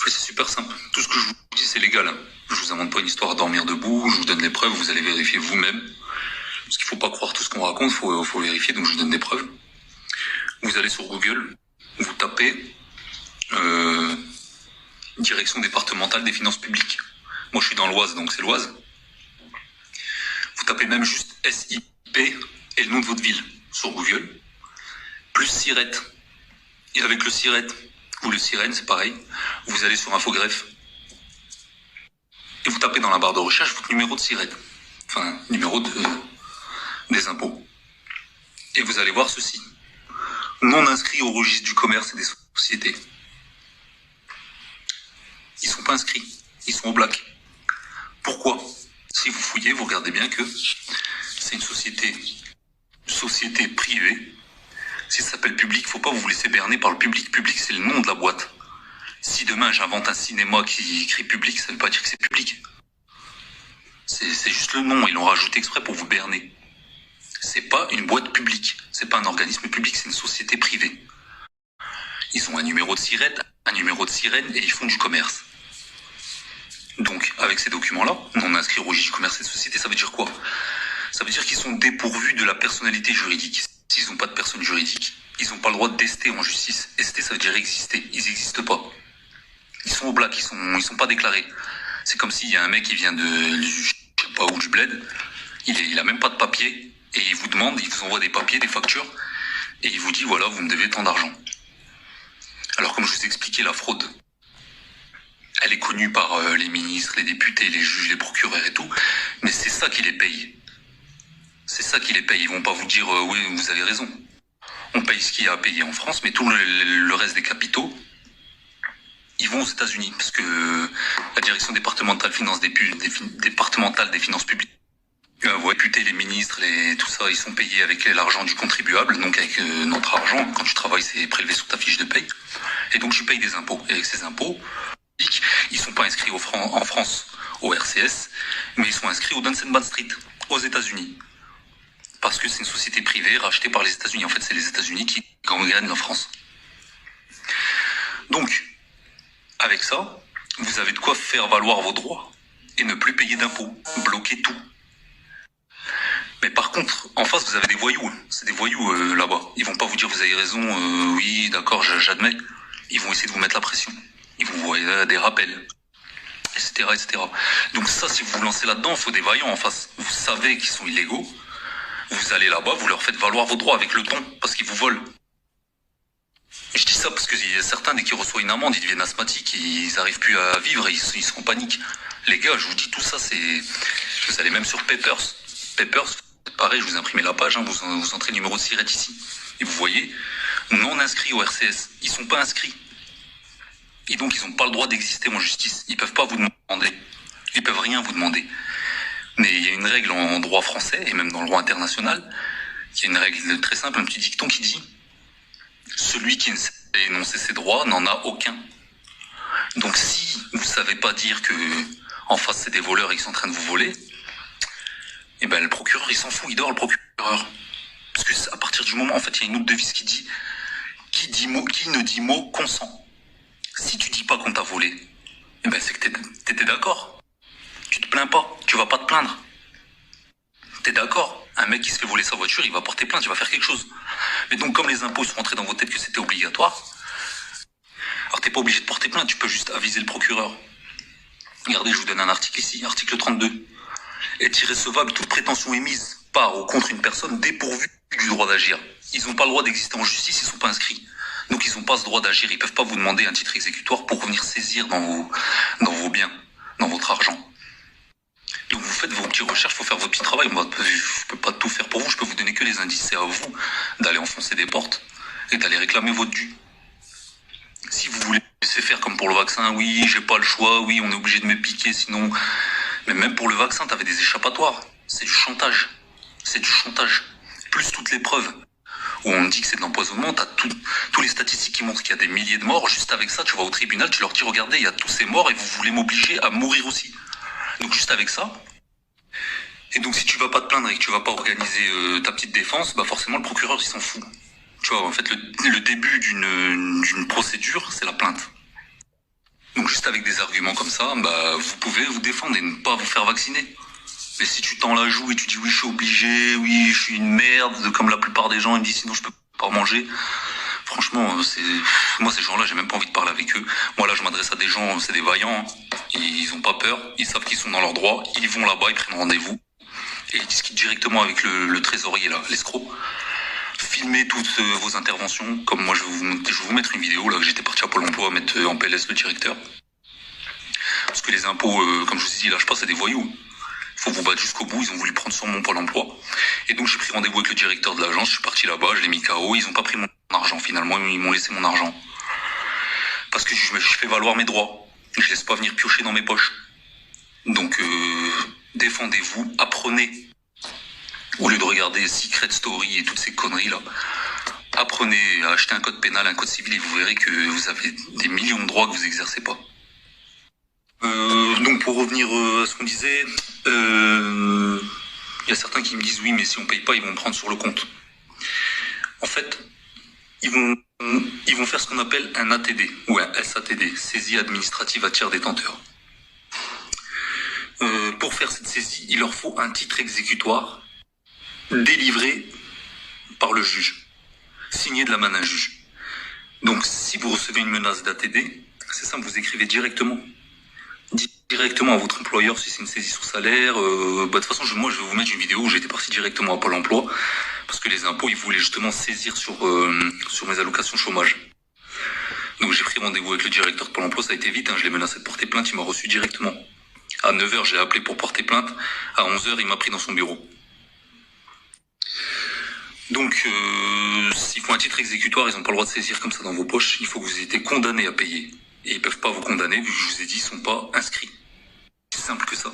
C'est super simple. Tout ce que je vous dis, c'est légal. Hein. Je vous invente pas une histoire à dormir debout, je vous donne les preuves, vous allez vérifier vous-même. Parce qu'il faut pas croire tout ce qu'on raconte, faut vérifier, donc je vous donne des preuves. Vous allez sur Google, vous tapez Direction départementale des finances publiques. Moi je suis dans l'Oise, donc c'est l'Oise. Vous tapez même juste SIP et le nom de votre ville sur Google. Plus SIRET. Et avec le SIRET, ou le sirène, c'est pareil, vous allez sur Infogreffe. Et vous tapez dans la barre de recherche votre numéro de SIRET. Enfin, numéro des impôts. Et vous allez voir ceci. Non inscrits au registre du commerce et des sociétés. Ils sont pas inscrits. Ils sont au black. Pourquoi? Si vous fouillez, vous regardez bien que c'est une société privée. Si ça s'appelle public, faut pas vous laisser berner par le public. Public, c'est le nom de la boîte. Si demain j'invente un cinéma qui écrit public, ça veut pas dire que c'est public. C'est juste le nom, ils l'ont rajouté exprès pour vous berner. C'est pas une boîte publique, c'est pas un organisme public, c'est une société privée. Ils ont un numéro de sirène, et ils font du commerce. Donc, avec ces documents-là, non inscrits au registre du commerce et de société, ça veut dire quoi? Ça veut dire qu'ils sont dépourvus de la personnalité juridique. S'ils n'ont pas de personne juridique, ils n'ont pas le droit d'ester en justice. Ester, ça veut dire exister. Ils n'existent pas. Ils sont au black, ils sont pas déclarés. C'est comme s'il y a un mec qui vient je sais pas où, du bled, il a même pas de papier, et il vous demande, il vous envoie des papiers, des factures, et il vous dit, voilà, vous me devez tant d'argent. Alors, comme je vous ai expliqué, la fraude, elle est connue par les ministres, les députés, les juges, les procureurs et tout, mais c'est ça qui les paye. C'est ça qui les paye. Ils vont pas vous dire, oui, vous avez raison. On paye ce qu'il y a à payer en France, mais tout le reste des capitaux, ils vont aux États-Unis, parce que la direction départementale des finances publiques, vos députés, les ministres, tout ça, ils sont payés avec l'argent du contribuable, donc avec notre argent. Quand tu travailles, c'est prélevé sur ta fiche de paye. Et donc tu payes des impôts. Et avec ces impôts, ils sont pas inscrits en France au RCS, mais ils sont inscrits au Dun & Bradstreet, aux États-Unis. Parce que c'est une société privée rachetée par les États-Unis. En fait, c'est les États-Unis qui gagnent la France. Donc, avec ça, vous avez de quoi faire valoir vos droits et ne plus payer d'impôts, bloquer tout. Mais par contre, en face, vous avez des voyous. C'est des voyous là-bas. Ils vont pas vous dire vous avez raison, oui, d'accord, j'admets. Ils vont essayer de vous mettre la pression. Ils vont vous envoyer des rappels, etc., etc. Donc ça, si vous vous lancez là-dedans, il faut des vaillants en face. Vous savez qu'ils sont illégaux. Vous allez là-bas, vous leur faites valoir vos droits avec le ton, parce qu'ils vous volent. Je dis ça parce qu'il y a certains, dès qu'ils reçoivent une amende, ils deviennent asthmatiques, ils n'arrivent plus à vivre, ils sont en panique. Les gars, je vous dis tout ça, vous allez même sur Papers. Papers, pareil, je vous imprimez la page, hein, vous entrez le numéro de SIRET ici. Et vous voyez, non inscrits au RCS. Ils sont pas inscrits. Et donc, ils n'ont pas le droit d'exister en justice. Ils peuvent pas vous demander. Ils peuvent rien vous demander. Mais il y a une règle en droit français, et même dans le droit international, il y a une règle très simple, un petit dicton qui dit « Celui qui ne sait énoncer ses droits n'en a aucun ». Donc si vous savez pas dire que en face c'est des voleurs et qu'ils sont en train de vous voler, et ben le procureur il s'en fout, il dort le procureur. Parce que à partir du moment, en fait, il y a une autre devise qui dit « Qui ne dit mot consent ». Si tu dis pas qu'on t'a volé, et ben c'est que t'étais d'accord. Tu te plains pas, tu vas pas te plaindre. T'es d'accord? Un mec qui se fait voler sa voiture, il va porter plainte, il va faire quelque chose. Mais donc, comme les impôts sont rentrés dans vos têtes que c'était obligatoire, alors t'es pas obligé de porter plainte, tu peux juste aviser le procureur. Regardez, je vous donne un article ici, article 32. Est irrecevable toute prétention émise par ou contre une personne dépourvue du droit d'agir. Ils n'ont pas le droit d'exister en justice, ils sont pas inscrits. Donc ils n'ont pas ce droit d'agir, ils peuvent pas vous demander un titre exécutoire pour venir saisir dans vos biens, dans votre argent. Donc vous faites vos petites recherches, il faut faire votre petit travail. Moi, je ne peux pas tout faire pour vous, je peux vous donner que les indices. C'est à vous d'aller enfoncer des portes et d'aller réclamer votre dû. Si vous voulez laisser faire comme pour le vaccin, oui, j'ai pas le choix, oui, on est obligé de me piquer, sinon... Mais même pour le vaccin, t'avais des échappatoires. C'est du chantage. C'est du chantage. Plus toutes les preuves où on dit que c'est de l'empoisonnement, t'as tous les statistiques qui montrent qu'il y a des milliers de morts. Juste avec ça, tu vas au tribunal, tu leur dis, regardez, il y a tous ces morts et vous voulez m'obliger à mourir aussi. Donc juste avec ça, et donc si tu vas pas te plaindre et que tu vas pas organiser ta petite défense, bah forcément le procureur il s'en fout. Tu vois, en fait le début d'une procédure, c'est la plainte. Donc juste avec des arguments comme ça, bah, vous pouvez vous défendre et ne pas vous faire vacciner. Mais si tu tends la joue et tu dis oui, je suis obligé, oui, je suis une merde, comme la plupart des gens, ils me disent sinon je peux pas manger. Franchement, moi ces gens-là, j'ai même pas envie de parler avec eux. Moi là, je m'adresse à des gens, c'est des vaillants, hein. Ils ont pas peur, ils savent qu'ils sont dans leurs droits, ils vont là-bas, ils prennent rendez-vous et ils discutent directement avec le trésorier là, l'escroc. Filmez toutes vos interventions, comme moi je vais vous mettre une vidéo là que j'étais parti à Pôle emploi mettre en PLS le directeur. Parce que les impôts, comme je vous ai dit, lâchent pas, c'est des voyous. Faut vous battre jusqu'au bout, ils ont voulu prendre sur mon Pôle emploi. Et donc j'ai pris rendez-vous avec le directeur de l'agence, je suis parti là-bas, je l'ai mis KO, ils ont pas pris mon argent finalement, ils m'ont laissé mon argent. Parce que je fais valoir mes droits, je laisse pas venir piocher dans mes poches. Donc défendez-vous, apprenez. Au lieu de regarder Secret Story et toutes ces conneries là, apprenez à acheter un code pénal, un code civil et vous verrez que vous avez des millions de droits que vous exercez pas. Donc pour revenir à ce qu'on disait, il y a certains qui me disent oui mais si on paye pas ils vont me prendre sur le compte. En fait, ils vont faire ce qu'on appelle un ATD ou un SATD, saisie administrative à tiers détenteur. Pour faire cette saisie, il leur faut un titre exécutoire délivré par le juge, signé de la main d'un juge. Donc si vous recevez une menace d'ATD, c'est simple, vous écrivez directement à votre employeur si c'est une saisie sur salaire. De toute façon, moi je vais vous mettre une vidéo où j'étais parti directement à Pôle emploi parce que les impôts ils voulaient justement saisir sur mes allocations chômage. Donc j'ai pris rendez-vous avec le directeur de Pôle emploi, ça a été vite, hein, je l'ai menacé de porter plainte, il m'a reçu directement. À 9h, je l'ai appelé pour porter plainte, à 11h, il m'a pris dans son bureau. Donc s'il faut un titre exécutoire, ils n'ont pas le droit de saisir comme ça dans vos poches, il faut que vous ayez été condamné à payer. Et ils peuvent pas vous condamner, vu que je vous ai dit, ils sont pas inscrits. C'est simple que ça.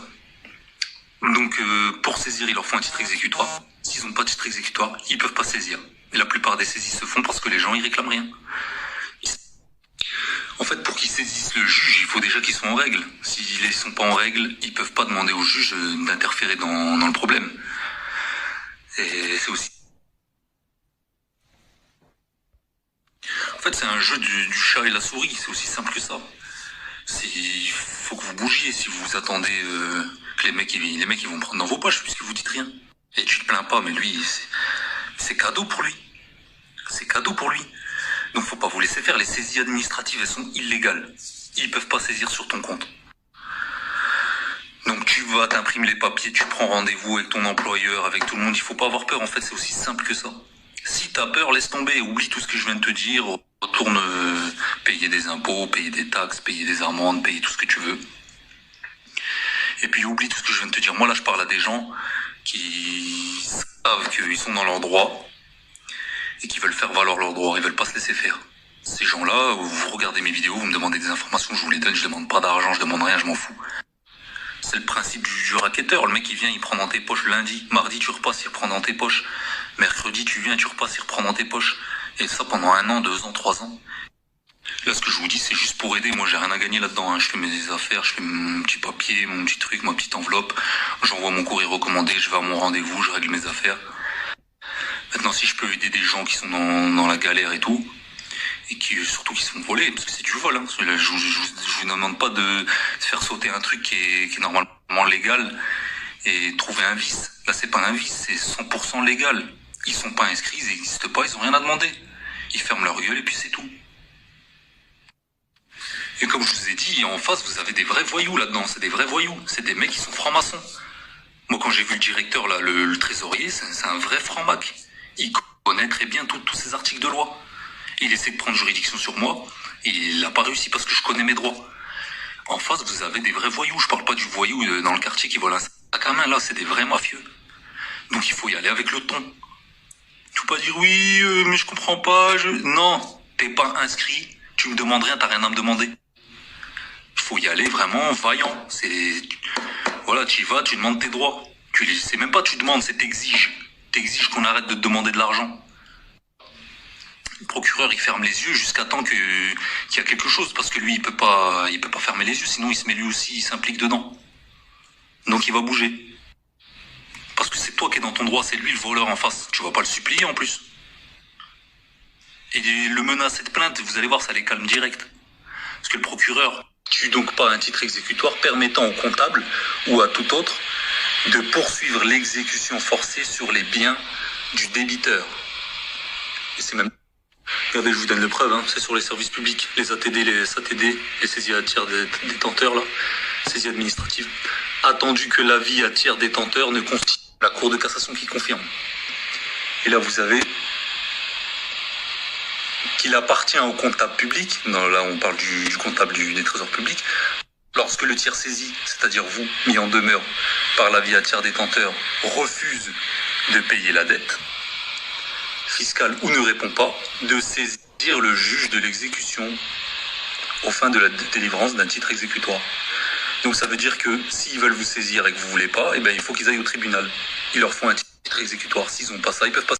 Donc pour saisir, il leur faut un titre exécutoire. S'ils n'ont pas de titre exécutoire, ils peuvent pas saisir. Et la plupart des saisies se font parce que les gens ils réclament rien. En fait, pour qu'ils saisissent le juge, il faut déjà qu'ils soient en règle. S'ils ne sont pas en règle, ils peuvent pas demander au juge d'interférer dans le problème. Et c'est aussi... En fait, c'est un jeu du chat et la souris, c'est aussi simple que ça. Il faut que vous bougiez si vous attendez que les mecs ils vont prendre dans vos poches puisque vous dites rien. Et tu te plains pas, mais lui, c'est cadeau pour lui. C'est cadeau pour lui. Donc faut pas vous laisser faire. Les saisies administratives, elles sont illégales. Ils peuvent pas saisir sur ton compte. Donc tu vas, t'imprimes les papiers, tu prends rendez-vous avec ton employeur, avec tout le monde. Il faut pas avoir peur, en fait, c'est aussi simple que ça. Si t'as peur, laisse tomber, oublie tout ce que je viens de te dire, retourne payer des impôts, payer des taxes, payer des amendes, payer tout ce que tu veux. Et puis oublie tout ce que je viens de te dire. Moi là, je parle à des gens qui savent qu'ils sont dans leurs droits et qui veulent faire valoir leurs droits, ils veulent pas se laisser faire. Ces gens-là, vous regardez mes vidéos, vous me demandez des informations, je vous les donne, je demande pas d'argent, je demande rien, je m'en fous. C'est le principe du racketteur. Le mec, il vient, il prend dans tes poches lundi. Mardi, tu repasses, il reprend dans tes poches. Mercredi, tu viens, tu repasses, il reprend dans tes poches. Et ça pendant 1 an, 2 ans, 3 ans. Là, ce que je vous dis, c'est juste pour aider. Moi, j'ai rien à gagner là-dedans, hein. Je fais mes affaires, je fais mon petit papier, mon petit truc, ma petite enveloppe. J'envoie mon courrier recommandé, je vais à mon rendez-vous, je règle mes affaires. Maintenant, si je peux aider des gens qui sont dans la galère et tout, et surtout qui se font voler, parce que c'est du vol, hein. Je vous demande pas de faire sauter un truc qui est normalement légal et trouver un vice. Là, c'est pas un vice, c'est 100% légal. Ils sont pas inscrits, ils n'existent pas, ils ont rien à demander. Ils ferment leur gueule et puis c'est tout. Et comme je vous ai dit, en face, vous avez des vrais voyous là-dedans. C'est des vrais voyous. C'est des mecs qui sont francs-maçons. Moi, quand j'ai vu le directeur, là, le trésorier, c'est un vrai franc-mac. Il connaît très bien tous ces articles de loi. Il essaie de prendre juridiction sur moi. Et il n'a pas réussi parce que je connais mes droits. En face, vous avez des vrais voyous. Je parle pas du voyou dans le quartier qui vole un sac à main. Là, c'est des vrais mafieux. Donc, il faut y aller avec le ton. Tu peux pas dire oui, mais je comprends pas. Non, t'es pas inscrit. Tu me demandes rien, t'as rien à me demander. Il faut y aller vraiment vaillant. Voilà, tu y vas, tu demandes tes droits. C'est même pas tu demandes, c'est t'exiges. T'exiges qu'on arrête de te demander de l'argent. Le procureur, il ferme les yeux jusqu'à temps qu'il y a quelque chose, parce que lui, il peut pas fermer les yeux, sinon il se met lui aussi, il s'implique dedans. Donc il va bouger. Parce que c'est toi qui es dans ton droit, c'est lui le voleur en face. Tu vas pas le supplier en plus. Et le menacer de plainte, vous allez voir, ça les calme direct. Parce que le procureur, constitue donc pas un titre exécutoire permettant au comptable ou à tout autre de poursuivre l'exécution forcée sur les biens du débiteur. Et c'est même... Regardez, je vous donne les preuves, hein. C'est sur les services publics, les ATD, les SATD, les saisies à tiers détenteurs, là, saisies administratives. Attendu que l'avis à tiers détenteur ne constitue la Cour de cassation qui confirme. Et là, vous avez qu'il appartient au comptable public, non, là on parle du comptable des trésors publics, lorsque le tiers saisi, c'est-à-dire vous, mis en demeure par l'avis à tiers détenteur, refuse de payer la dette fiscale ou ne répond pas, de saisir le juge de l'exécution aux fins de la délivrance d'un titre exécutoire. Donc ça veut dire que s'ils veulent vous saisir et que vous voulez pas, eh ben, il faut qu'ils aillent au tribunal. Ils leur font un titre exécutoire. S'ils n'ont pas ça, ils peuvent pas